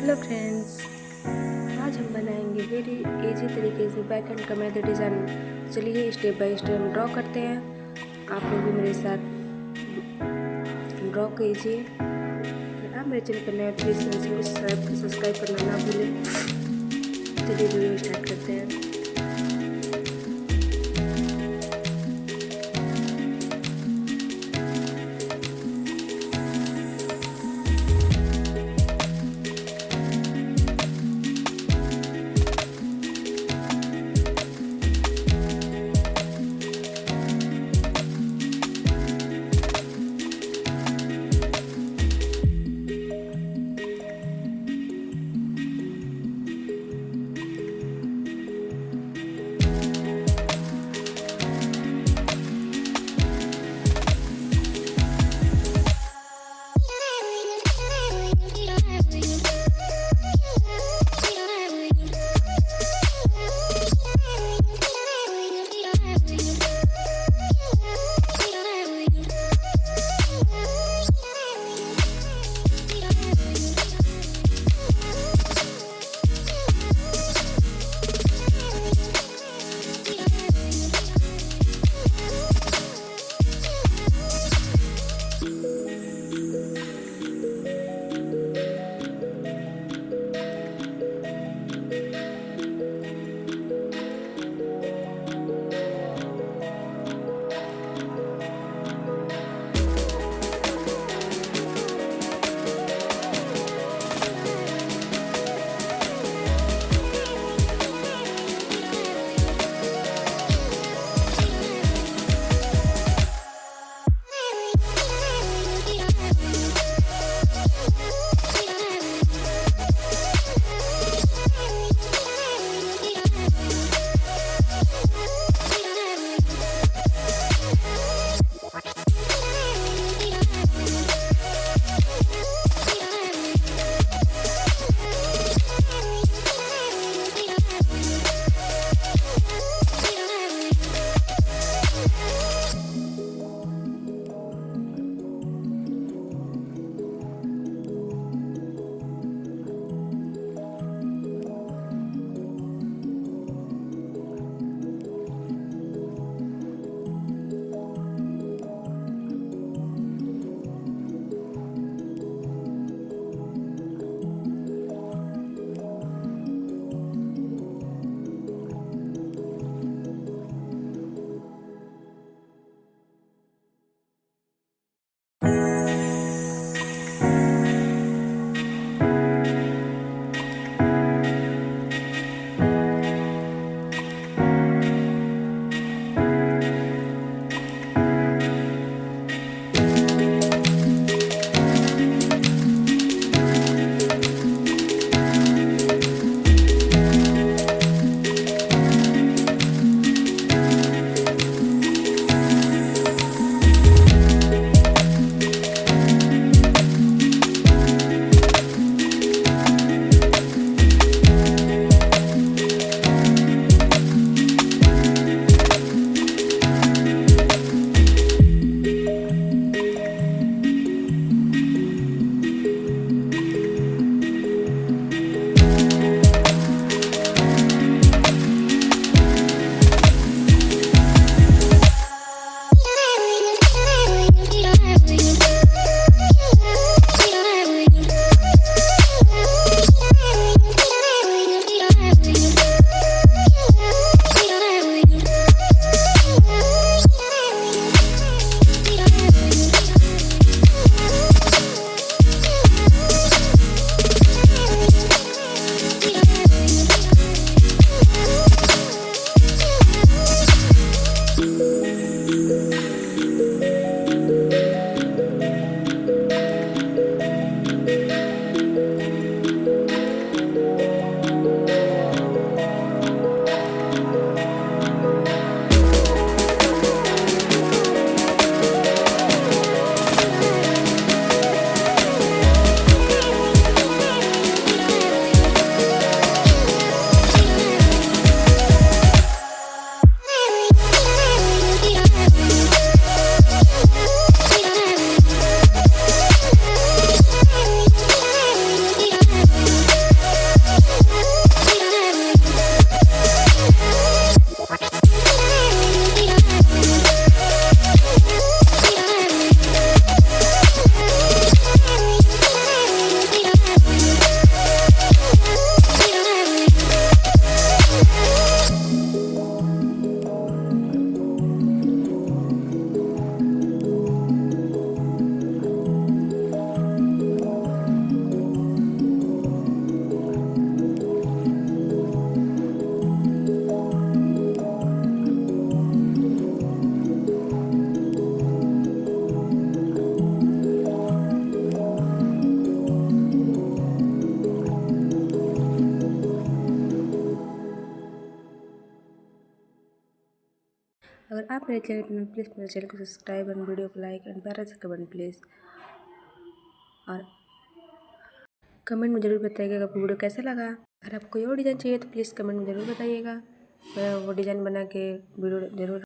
Hello friends, आज हम बनाएंगे वेरी इजी तरीके से बैक हैंड का मेहंदी डिज़ाइन। चलिए स्टेप बाय स्टेप हम ड्रॉ करते हैं। आप लोग भी मेरे साथ ड्रॉ कीजिए। अगर आप मेरे चैनल पर नए हैं तो प्लीज़ चैनल को सब्सक्राइब करना ना भूलें। चलिए वीडियो स्टार्ट करते हैं। आप मेरे चैनल पर प्लीज़ मेरे चैनल को सब्सक्राइब एंड वीडियो को लाइक एंड प्यारा सा कमेंट प्लीज़। और कमेंट में ज़रूर बताइएगा कि आपको वीडियो कैसा लगा। अगर आपको कोई और डिज़ाइन चाहिए तो प्लीज़ कमेंट में ज़रूर बताइएगा। मैं वो डिज़ाइन बना के वीडियो ज़रूर